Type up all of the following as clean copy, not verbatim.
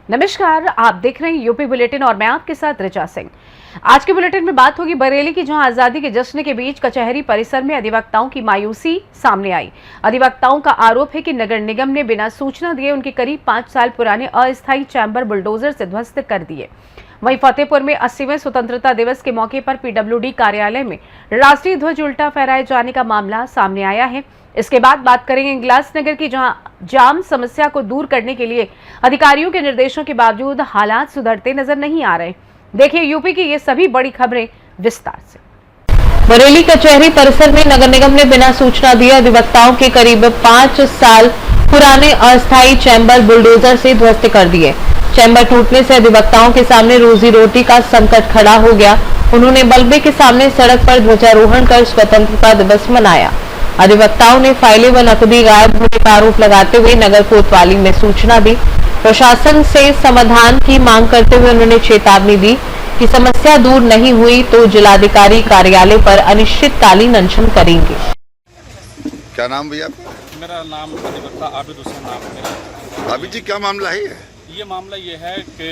नमस्कार, आप देख रहे हैं यूपी बुलेटिन और मैं आपके साथ ऋचा सिंह। आज के बुलेटिन में बात होगी बरेली की, जहां आजादी के जश्न के बीच कचहरी परिसर में अधिवक्ताओं की मायूसी सामने आई। अधिवक्ताओं का आरोप है कि नगर निगम ने बिना सूचना दिए उनके करीब 5 साल पुराने अस्थायी चैम्बर बुलडोजर से ध्वस्त कर दिए। वहीं फतेहपुर में 80वें स्वतंत्रता दिवस के मौके पर पीडब्ल्यूडी कार्यालय में राष्ट्रीय ध्वज उल्टा फहराए जाने का मामला सामने आया है। इसके बाद बात करेंगे इंगलास नगर की, जहां जाम समस्या को दूर करने के लिए अधिकारियों के निर्देशों के बावजूद हालात सुधरते नजर नहीं आ रहे। देखिए यूपी की ये सभी बड़ी खबरें विस्तार से। बरेली कचहरी परिसर में नगर निगम ने बिना सूचना दिए अधिवक्ताओं के करीब 5 साल पुराने अस्थायी चैम्बर बुलडोजर से ध्वस्त कर दिए। चैम्बर टूटने से अधिवक्ताओं के सामने रोजी रोटी का संकट खड़ा हो गया। उन्होंने मलबे के सामने सड़क पर ध्वजारोहण कर स्वतंत्रता दिवस मनाया। अधिवक्ताओं ने फाइलें व नकदी गायब होने का आरोप लगाते हुए नगर कोतवाली में सूचना दी। प्रशासन से समाधान की मांग करते हुए उन्होंने चेतावनी दी कि समस्या दूर नहीं हुई तो जिलाधिकारी कार्यालय पर अनिश्चितकालीन अनशन करेंगे। क्या नाम भैया? मेरा नाम अधिवक्ता आबिद हुसैन नाम है मेरा। आबिद जी, क्या मामला है ये मामला ये है कि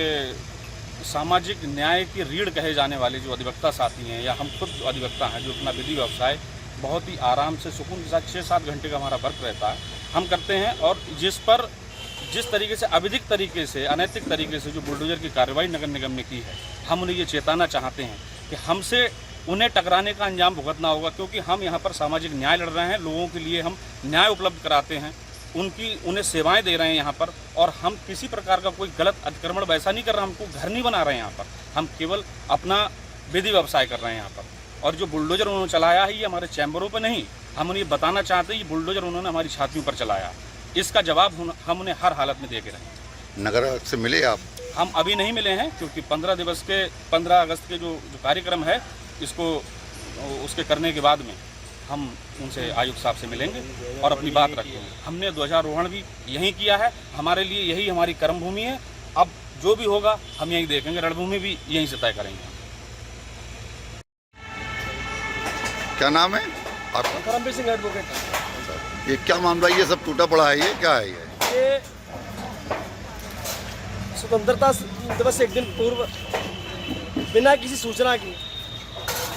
सामाजिक न्याय की रीढ़ कहे जाने वाले जो अधिवक्ता साथी हैं, या हम खुद अधिवक्ता हैं, जो अपना विधि व्यवसाय बहुत ही आराम से सुकून के साथ 6-7 घंटे का हमारा वर्क रहता है, हम करते हैं। और जिस तरीके से अविधिक तरीके से, अनैतिक तरीके से जो बुलडोजर की कार्रवाई नगर निगम ने की है, हम उन्हें ये चेताना चाहते हैं कि हमसे उन्हें टकराने का अंजाम भुगतना होगा, क्योंकि हम यहाँ पर सामाजिक न्याय लड़ रहे हैं। लोगों के लिए हम न्याय उपलब्ध कराते हैं, उन्हें सेवाएं दे रहे हैं यहाँ पर। और हम किसी प्रकार का कोई गलत अतिक्रमण वैसा नहीं कर रहे, हमको घर नहीं बना रहे हैं यहाँ पर, हम केवल अपना विधि व्यवसाय कर रहे हैं यहाँ पर। और जो बुलडोजर उन्होंने चलाया है ये हमारे चैम्बरों पर नहीं, हम उन्हें बताना चाहते हैं ये बुलडोजर उन्होंने हमारी छातियों पर चलाया। इसका जवाब हम उन्हें हर हालत में दे के रहेंगे। नगर से मिले आप? हम अभी नहीं मिले हैं, क्योंकि 15 अगस्त के जो कार्यक्रम है उसके करने के बाद में हम उनसे आयुक्त साहब से मिलेंगे और अपनी बात रखेंगे। हमने ध्वजारोहण भी यहीं किया है, हमारे लिए यही हमारी कर्मभूमि है। अब जो भी होगा हम यहीं देखेंगे, रणभूमि भी यहीं से तय करेंगे। क्या नाम है आपका? करमवीर सिंह एडवोकेट। ये क्या मामला, ये सब टूटा पड़ा है, ये क्या है? ये स्वतंत्रता दिवस से एक दिन पूर्व बिना किसी सूचना की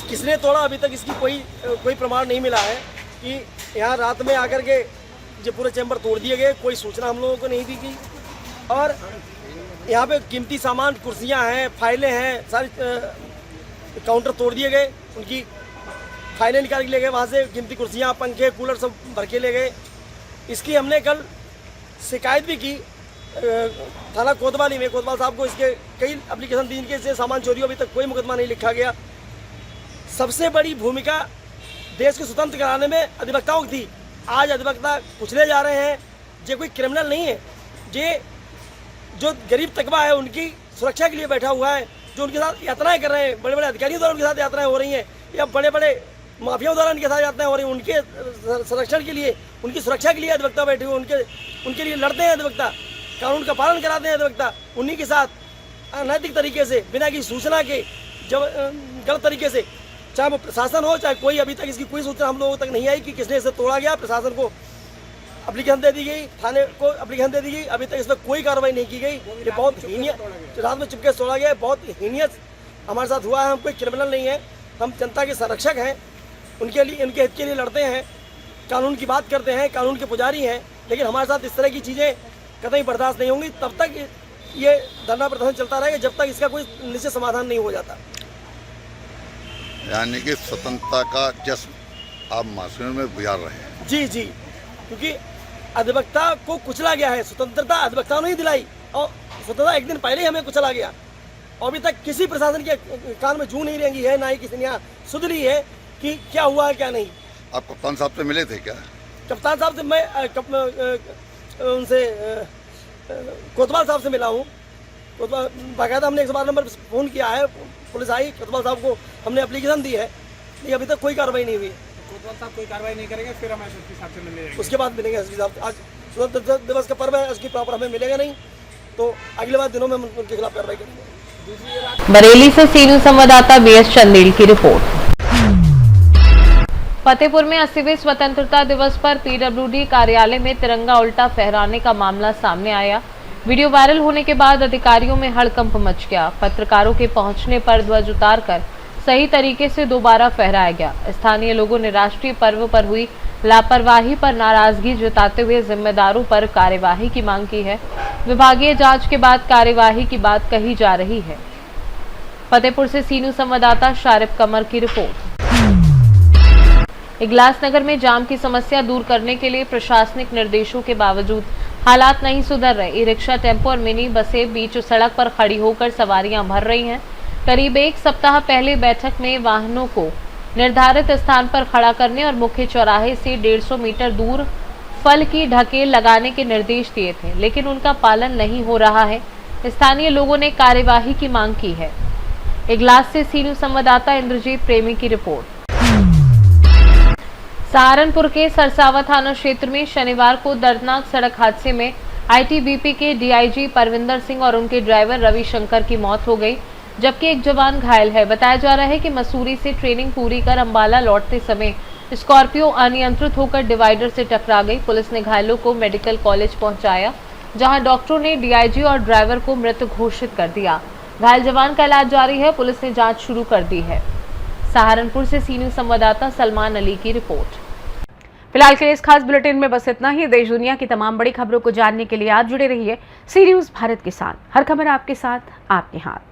किसने तोड़ा, अभी तक इसकी कोई प्रमाण नहीं मिला है कि यहाँ रात में आकर के जो पूरे चैम्बर तोड़ दिए गए। कोई सूचना हम लोगों को नहीं दी गई। और यहाँ पे कीमती सामान, कुर्सियाँ हैं, फाइलें हैं, सारी काउंटर तोड़ दिए गए, उनकी फाइलें निकाल के ले गए। वहाँ से कीमती कुर्सियाँ, पंखे, कूलर सब भर के ले गए। इसकी हमने कल शिकायत भी की थाना कोतवाली में। कोतवाल साहब को इसके कई एप्लीकेशन दी, इनके से सामान चोरी, अभी तक कोई मुकदमा नहीं लिखा गया। सबसे बड़ी भूमिका देश को स्वतंत्र कराने में अधिवक्ताओं की थी। आज अधिवक्ता कुचले जा रहे हैं। ये कोई क्रिमिनल नहीं है, ये जो गरीब तबका है उनकी सुरक्षा के लिए बैठा हुआ है, जो उनके साथ यात्राएं कर रहे हैं। बड़े बड़े अधिकारियों द्वारा उनके साथ यात्राएं हो रही हैं, या बड़े बड़े माफियाओं द्वारा उनके साथ यात्राएं हो रही हैं। उनके संरक्षण के लिए, उनकी सुरक्षा के लिए अधिवक्ता बैठे हुए, उनके लिए लड़ते हैं अधिवक्ता, कानून का पालन कराते हैं अधिवक्ता। उन्हीं के साथ अनैतिक तरीके से, बिना किसी सूचना के, जब गलत तरीके से, चाहे वो प्रशासन हो चाहे कोई, अभी तक इसकी कोई सूचना हम लोगों तक नहीं आई कि किसने इसे तोड़ा गया। प्रशासन को एप्लीकेशन दे दी गई, थाने को एप्लीकेशन दे दी गई, अभी तक इस पर कोई कार्रवाई नहीं की गई। ये बहुत हीनियत, रात में चुपके तोड़ा गया, बहुत हीनियत हमारे साथ हुआ है। हम कोई क्रिमिनल नहीं है, हम जनता के संरक्षक हैं, उनके हित के लिए लड़ते हैं, कानून की बात करते हैं, कानून के पुजारी हैं। लेकिन हमारे साथ इस तरह की चीज़ें कतई बर्दाश्त नहीं होंगी। तब तक ये धरना प्रदर्शन चलता रहेगा जब तक इसका कोई निश्चित समाधान नहीं हो जाता। यानी कि स्वतंत्रता का जश्न आप मासूमियत में गुजार रहे हैं? जी, क्योंकि अधिवक्ता को कुचला गया है। स्वतंत्रता अधिवक्ताओं ने ही दिलाई, और स्वतंत्रता एक दिन पहले ही हमें कुचला गया। और अभी तक किसी प्रशासन के कान में जू नहीं रेंगी है, ना ही किसी ने यहाँ सुध ली है कि क्या हुआ है क्या नहीं। आप कप्तान साहब से मिले थे क्या? कप्तान साहब से मैं उनसे कोतवाल साहब से मिला हूँ। बाकायदा हमने 112 नंबर पर फ़ोन किया है, पुलिस आई, कोतवाल साहब को हमने एप्लीकेशन दी है, लेकिन अभी तक कोई कार्रवाई नहीं हुई। कोतवाल साहब कोई कार्रवाई नहीं करेंगे, फिर हम एसपी साहब से मिलेंगे, उसके बाद मिलेंगे एसपी साहब। आज स्वतंत्रता दिवस का पर्व है, उसकी प्रॉपर हमें मिलेगा नहीं, तो अगले बाद दिनों में हम उनके खिलाफ कार्रवाई करेंगे। बरेली से सीनू संवाददाता बीएस चंदेल की रिपोर्ट। फतेहपुर में 80वें स्वतंत्रता दिवस पर पीडब्ल्यूडी कार्यालय में तिरंगा उल्टा फहराने का मामला सामने आया। वीडियो वायरल होने के बाद अधिकारियों में हड़कंप मच गया। पत्रकारों के पहुंचने पर ध्वज उतारकर सही तरीके से दोबारा फहराया गया। स्थानीय लोगों ने राष्ट्रीय पर्व पर हुई लापरवाही पर नाराजगी जताते हुए जिम्मेदारों पर कार्यवाही की मांग की है। विभागीय जांच के बाद कार्यवाही की बात कही जा रही है। फतेहपुर से सीनू संवाददाता शारिफ कमर की रिपोर्ट। इगलास नगर में जाम की समस्या दूर करने के लिए प्रशासनिक निर्देशों के बावजूद हालात नहीं सुधर रहे। ई रिक्शा, टेम्पो और मिनी बसें बीच सड़क पर खड़ी होकर सवारियां भर रही हैं। करीब एक सप्ताह पहले बैठक में वाहनों को निर्धारित स्थान पर खड़ा करने और मुख्य चौराहे से 150 मीटर दूर फल की ढकेल लगाने के निर्देश दिए थे, लेकिन उनका पालन नहीं हो रहा है। स्थानीय लोगों ने कार्यवाही की मांग की है। इगलास से सीनू संवाददाता इंद्रजीत प्रेमी की रिपोर्ट। सहारनपुर के सरसावा थाना क्षेत्र में शनिवार को दर्दनाक सड़क हादसे में आईटीबीपी के डीआईजी परविंदर सिंह और उनके ड्राइवर रविशंकर की मौत हो गई, जबकि एक जवान घायल है। बताया जा रहा है कि मसूरी से ट्रेनिंग पूरी कर अंबाला लौटते समय स्कॉर्पियो अनियंत्रित होकर डिवाइडर से टकरा गई। पुलिस ने घायलों को मेडिकल कॉलेज पहुंचाया, जहां डॉक्टरों ने डीआईजी और ड्राइवर को मृत घोषित कर दिया। घायल जवान का इलाज जारी है। पुलिस ने जांच शुरू कर दी है। सहारनपुर से सीनियर संवाददाता सलमान अली की रिपोर्ट। फिलहाल के लिए इस खास बुलेटिन में बस इतना ही। देश दुनिया की तमाम बड़ी खबरों को जानने के लिए आप जुड़े रहिए सी न्यूज़ भारत के साथ। हर खबर आपके साथ, आपके हाथ।